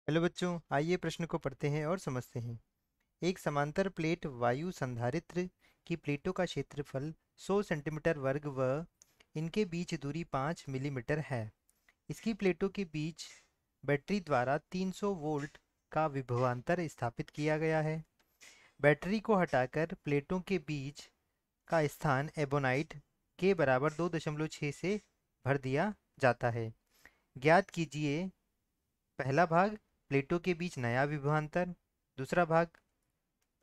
Hello बच्चों, आइए प्रश्न को पढ़ते हैं और समझते हैं। एक समांतर प्लेट वायु संधारित्र की प्लेटों का क्षेत्रफल 100 सेंटीमीटर वर्ग व इनके बीच दूरी 5 मिलीमीटर है। इसकी प्लेटों के बीच बैटरी द्वारा 300 वोल्ट का विभवांतर स्थापित किया गया है। बैटरी को हटाकर प्लेटों के बीच का स्थान एबोनाइट के बराबर 2.6 से भर दिया जाता है। ज्ञात कीजिए पहला भाग प्लेटों के बीच नया विभवांतर, दूसरा भाग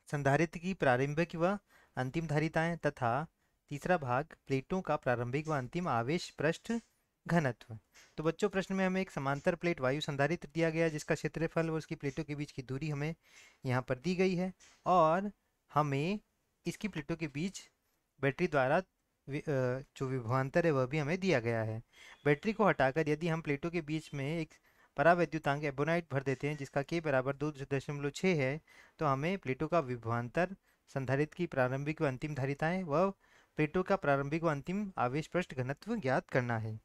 संधारित्र की प्रारंभिक व अंतिम धारिताएं तथा तीसरा भाग प्लेटों का प्रारंभिक व अंतिम आवेश पृष्ठ घनत्व। तो बच्चों, प्रश्न में हमें एक समांतर प्लेट वायु संधारित्र दिया गया है जिसका क्षेत्रफल व उसकी प्लेटों के बीच की दूरी हमें यहाँ पर दी गई है और हमें इसकी प्लेटों के बीच बैटरी द्वारा जो विभवांतर है वह भी हमें दिया गया है। बैटरी को हटाकर यदि हम प्लेटों के बीच में एक परावैद्युतांक एबोनाइट भर देते हैं जिसका के बराबर 2.6 है, तो हमें प्लेटों का विभवांतर, संधारित्र की प्रारंभिक व अंतिम धारिताएं व प्लेटों का प्रारंभिक व अंतिम आवेश पृष्ठ घनत्व ज्ञात करना है।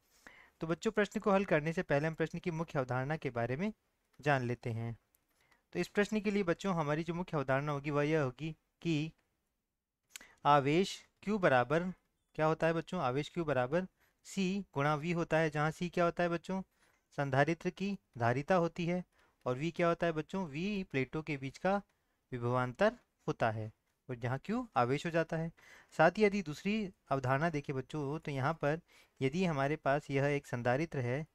तो बच्चों, प्रश्न को हल करने से पहले हम प्रश्न की मुख्य अवधारणा के बारे में जान लेते हैं। तो इस प्रश्न के लिए बच्चों हमारी जो मुख्य अवधारणा होगी वह यह होगी कि आवेश Q बराबर क्या होता है बच्चों? आवेश Q बराबर C गुणा V होता है, जहाँ C क्या होता है बच्चों? संधारित्र की धारिता होती है और V क्या होता है बच्चों? V प्लेटों के बीच का विभवांतर होता है और जहाँ Q आवेश हो जाता है। साथ ही यदि दूसरी अवधारणा देखें बच्चों, तो यहाँ पर यदि हमारे पास यह एक संधारित्र है,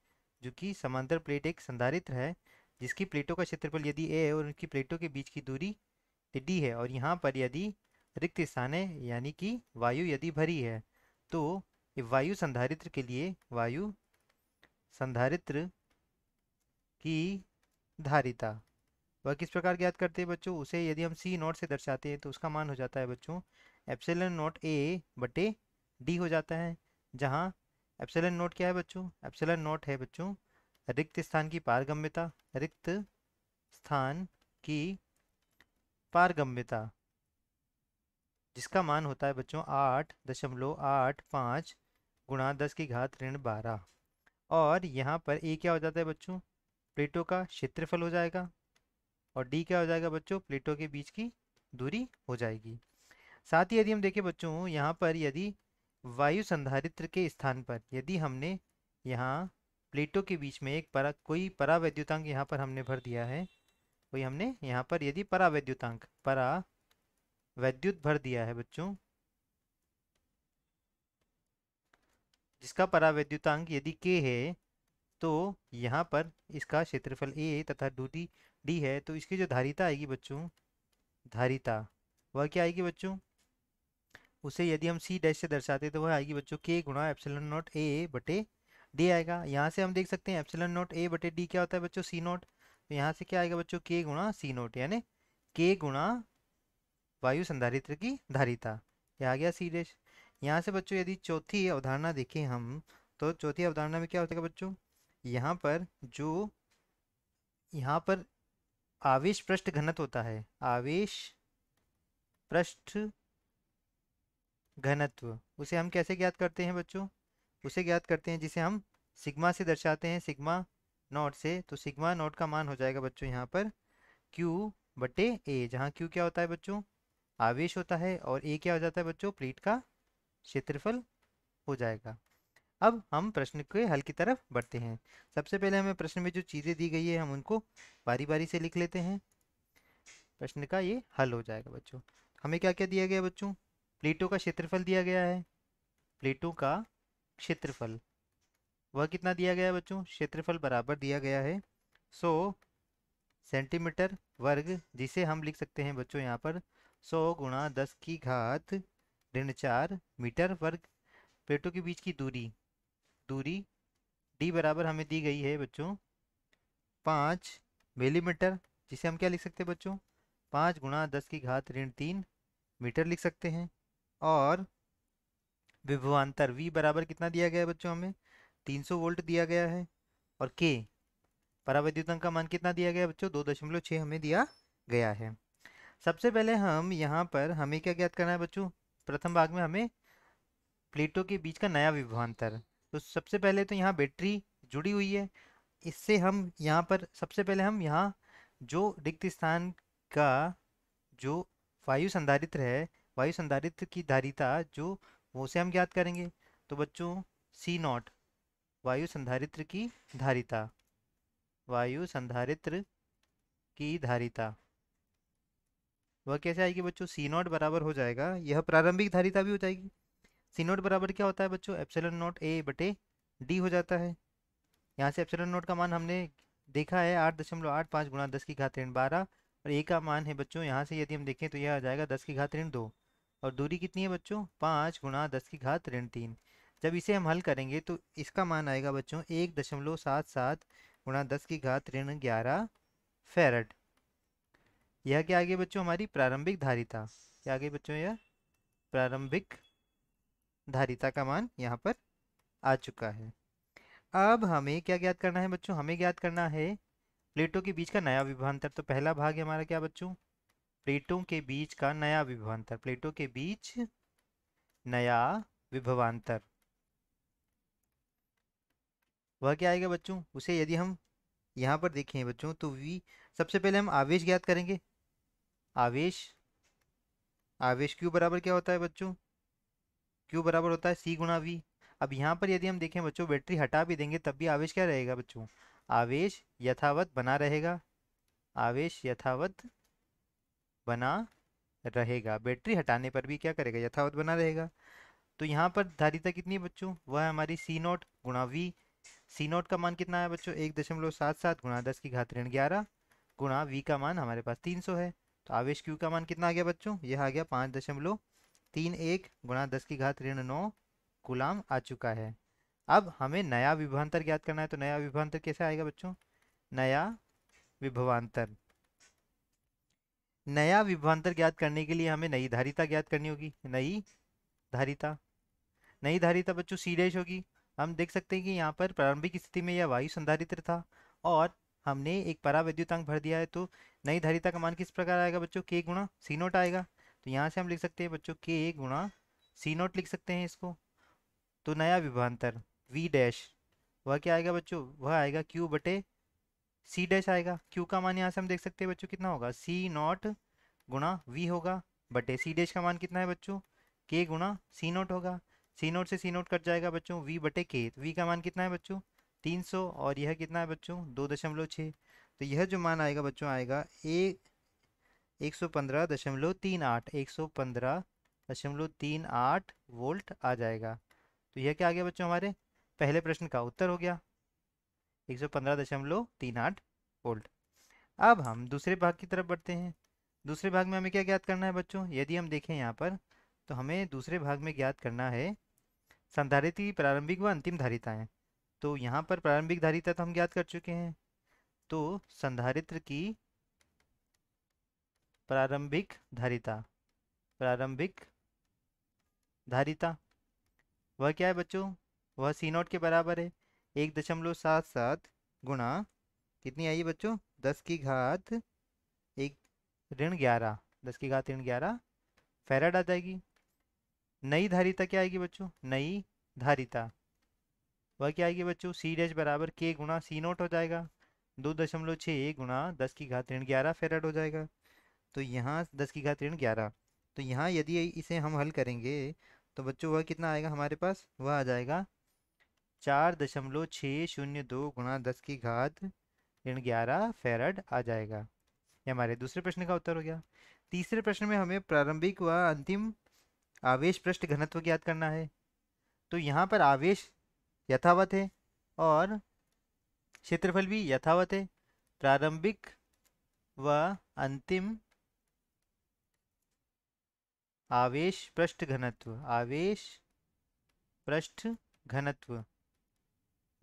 जो कि समांतर प्लेट एक संधारित्र है जिसकी प्लेटों का क्षेत्रफल यदि A है और उनकी प्लेटों के बीच की दूरी D है और यहाँ पर यदि रिक्त स्थान है यानी कि वायु यदि भरी है, तो वायु संधारित्र के लिए वायु संधारित्र की धारिता वह किस प्रकार ज्ञात करते हैं बच्चों? उसे यदि हम सी नॉट से दर्शाते हैं तो उसका मान हो जाता है बच्चों एप्सिलॉन नॉट ए बटे डी हो जाता है, जहाँ एप्सिलॉन नॉट क्या है बच्चों? एप्सिलॉन नॉट है बच्चों रिक्त स्थान की पारगम्यता, रिक्त स्थान की पारगम्यता, जिसका मान होता है बच्चों 8.85 गुणा 10⁻12। और यहाँ पर ए क्या हो जाता है बच्चों? प्लेटों का क्षेत्रफल हो जाएगा और डी क्या हो जाएगा बच्चों? प्लेटों के बीच की दूरी हो जाएगी। साथ ही यदि हम देखें बच्चों, यहाँ पर यदि वायु संधारित्र के स्थान पर यदि हमने यहाँ प्लेटों के बीच में कोई परावैद्युतांक यहाँ पर हमने भर दिया है, कोई हमने यहाँ पर यदि परावैद्युत भर दिया है बच्चों, जिसका परावैद्युतांक यदि k है, तो यहाँ पर इसका क्षेत्रफल a तथा दूरी d है, तो इसकी जो धारिता आएगी बच्चों, धारिता वह क्या आएगी बच्चों? उसे यदि हम c डैश से दर्शाते तो वह आएगी बच्चों k गुणा एप्सिलॉन नॉट a बटे d आएगा। यहाँ से हम देख सकते हैं एप्सिलॉन नॉट a बटे d क्या होता है बच्चों? c not. तो यहाँ से क्या आएगा बच्चों? k गुणा c नॉट, यानी k गुणा वायु संधारित्र की धारिता। यह आ गया सी डैश। यहाँ से बच्चों यदि चौथी अवधारणा देखें हम, तो चौथी अवधारणा में क्या होता है बच्चों? यहाँ पर जो यहाँ पर आवेश पृष्ठ घनत्व होता है, आवेश पृष्ठ घनत्व, उसे हम कैसे ज्ञात करते हैं बच्चों? उसे ज्ञात करते हैं जिसे हम सिग्मा से दर्शाते हैं, सिग्मा नॉट से। तो सिग्मा नॉट का मान हो जाएगा बच्चों यहाँ पर Q बटे ए, जहाँ Q क्या होता है बच्चों? आवेश होता है और ए क्या हो जाता है बच्चों? प्लेट का क्षेत्रफल हो जाएगा। अब हम प्रश्न के हल की तरफ बढ़ते हैं। सबसे पहले हमें प्रश्न में जो चीज़ें दी गई है हम उनको बारी बारी से लिख लेते हैं। प्रश्न का ये हल हो जाएगा बच्चों। हमें क्या क्या दिया गया बच्चों? प्लेटों का क्षेत्रफल दिया गया है। प्लेटों का क्षेत्रफल वह कितना दिया गया है बच्चों? क्षेत्रफल बराबर दिया गया है 100 सेंटीमीटर वर्ग, जिसे हम लिख सकते हैं बच्चों यहाँ पर 100 गुणा 10⁻⁴ मीटर वर्ग। प्लेटों के बीच की दूरी, दूरी डी बराबर हमें दी गई है बच्चों 5 मिलीमीटर, जिसे हम क्या लिख सकते हैं बच्चों? 5 गुणा 10⁻³ मीटर लिख सकते हैं। और विभवांतर V बराबर कितना दिया गया है बच्चों? हमें 300 वोल्ट दिया गया है। और K परावैद्युतांक का मान कितना दिया गया है बच्चों? 2.6 हमें दिया गया है। सबसे पहले हम यहाँ पर हमें क्या ज्ञात करना है बच्चों? प्रथम भाग में हमें प्लेटों के बीच का नया विभवांतर। तो सबसे पहले तो यहाँ बैटरी जुड़ी हुई है इससे हम यहाँ पर सबसे पहले हम यहाँ जो रिक्त स्थान का जो वायु संधारित्र है, वायु संधारित्र की धारिता जो, वो से हम ज्ञात करेंगे। तो बच्चों सी नॉट, वायु संधारित्र की धारिता, वायु संधारित्र की धारिता वह कैसे आएगी बच्चों? सी नॉट बराबर हो जाएगा, यह प्रारंभिक धारिता भी हो जाएगी। सी नॉट बराबर क्या होता है बच्चों? एप्सिलॉन नॉट ए बटे डी हो जाता है। यहाँ से एप्सिलॉन नॉट का मान हमने देखा है 8.85 गुणा 10⁻12, और ए का मान है बच्चों, यहाँ से यदि हम देखें तो यह आ जाएगा 10⁻2, और दूरी कितनी है बच्चों? 5 × 10⁻3। जब इसे हम हल करेंगे तो इसका मान आएगा बच्चों 1.77 गुणा 10⁻11 फेरड। यह क्या आ गई बच्चों? हमारी प्रारंभिक धारिता। क्या आ गई बच्चों? यह प्रारंभिक धारिता का मान यहाँ पर आ चुका है। अब हमें क्या ज्ञात करना है बच्चों? हमें ज्ञात करना है प्लेटों के बीच का नया विभवांतर। तो पहला भाग है हमारा क्या बच्चों? प्लेटों के बीच का नया विभवांतर, प्लेटों के बीच नया विभवांतर। वह क्या आएगा बच्चों? उसे यदि हम यहाँ पर देखें बच्चों तो वी, सबसे पहले हम आवेश ज्ञात करेंगे। आवेश, आवेश क्यू बराबर क्या होता है बच्चों? क्यू बराबर होता है सी गुणा वी। अब यहाँ पर यदि हम देखें बच्चों, बैटरी हटा भी देंगे तब भी आवेश क्या रहेगा बच्चों? आवेश यथावत बना रहेगा, आवेश यथावत बना रहेगा। बैटरी हटाने पर भी क्या करेगा? यथावत बना रहेगा। तो यहाँ पर धारिता कितनी है बच्चों? वह है हमारी सी नॉट गुणा वी। सी नॉट का मान कितना है बच्चों? 1.77 गुणा 10⁻11 गुणा वी का मान हमारे पास 300 है। तो आवेश क्यू का मान कितना आ गया बच्चों? यह आ गया 5.31 गुणा 10⁻9 गुलाम आ चुका है। अब हमें नया विभवांतर ज्ञात करना है। तो नया विभवांतर कैसे आएगा बच्चों? नया विभवांतर, नया विभवांतर ज्ञात करने के लिए हमें नई धारिता ज्ञात करनी होगी। नई धारिता, नई धारिता बच्चों सी डैश होगी। हम देख सकते हैं कि यहाँ पर प्रारंभिक स्थिति में यह वायु संधारित्र था और हमने एक परावैद्युतांक भर दिया है। तो नई धारिता का मान किस प्रकार आएगा बच्चों? के गुणा सी नोट आएगा। तो यहाँ से हम लिख सकते हैं बच्चों के गुणा सी नोट लिख सकते हैं इसको। तो नया विभवांतर वी डैश, वह क्या आएगा बच्चों? वह आएगा क्यू बटे सी डैश आएगा। क्यू का मान यहाँ से हम देख सकते हैं बच्चों कितना होगा? सी नॉट गुणा वी होगा, बटे सी डैश का मान कितना है बच्चों? के गुणा सी नॉट होगा। सी नॉट से सी नॉट कट जाएगा बच्चों, वी बटे के। वी का मान कितना है बच्चों? 300, और यह कितना है बच्चों? 2.6। तो यह जो मान आएगा बच्चों आएगा 115.38, 115.38 वोल्ट आ जाएगा। तो यह क्या आ गया बच्चों? हमारे पहले प्रश्न का उत्तर हो गया, 115.38 वोल्ट। अब हम दूसरे भाग की तरफ बढ़ते हैं। दूसरे भाग में हमें क्या ज्ञात करना है बच्चों? यदि हम देखें यहाँ पर तो हमें दूसरे भाग में ज्ञात करना है संधारित्र की प्रारंभिक व अंतिम धारिताएं। तो यहाँ पर प्रारंभिक धारिता तो हम ज्ञात कर चुके हैं। तो संधारित्र की प्रारंभिक धारिता, प्रारंभिक धारिता वह क्या है बच्चों? वह सी नॉट के बराबर है 1.77 गुणा कितनी आई बच्चों? 10 की घात एक ऋण 11, 10 की घात ऋण 11 फैराड आ जाएगी। नई धारिता क्या आएगी बच्चों? नई धारिता वह क्या आएगी बच्चों? सी डैश बराबर के गुणा सी नोट हो जाएगा, 2.6 गुणा 10 की घात ऋण 11 फेराड हो जाएगा। तो यहाँ 10 की घात ऋण 11, तो यहाँ यदि इसे हम हल करेंगे तो बच्चों वह कितना आएगा हमारे पास? वह आ जाएगा 4.602 गुणा 10 की घात ऋण 11 फेराड आ जाएगा। ये हमारे दूसरे प्रश्न का उत्तर हो गया। तीसरे प्रश्न में हमें प्रारंभिक व अंतिम आवेश पृष्ठ घनत्व ज्ञात करना है। तो यहाँ पर आवेश यथावत है और क्षेत्रफल भी यथावत है। प्रारंभिक व अंतिम आवेश पृष्ठ घनत्व, आवेश पृष्ठ घनत्व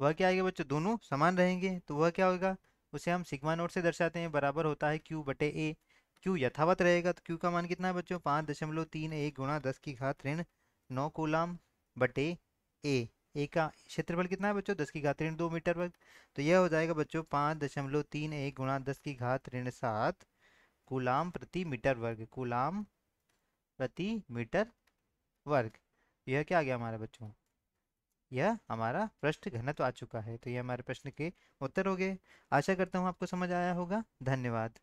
वह क्या आएगा बच्चों? दोनों समान रहेंगे। तो वह क्या होगा? उसे हम सिग्मा नोट से दर्शाते हैं, बराबर होता है क्यू बटे ए। क्यू यथावत रहेगा तो क्यू का मान कितना है बच्चों? 5.31 गुणा 10 की घात ऋण 9 कूलाम बटे ए। ए का क्षेत्रफल कितना है बच्चों? 10 की घात ऋण 2 मीटर वर्ग। तो यह हो जाएगा बच्चों 5.31 गुणा 10 की घात ऋण 7 कूलाम प्रति मीटर वर्ग, कूलाम प्रति मीटर वर्ग। यह क्या आ गया हमारा बच्चों? यह हमारा पृष्ठ घनत्व आ चुका है। तो ये हमारे प्रश्न के उत्तर हो गए। आशा करता हूँ आपको समझ आया होगा। धन्यवाद।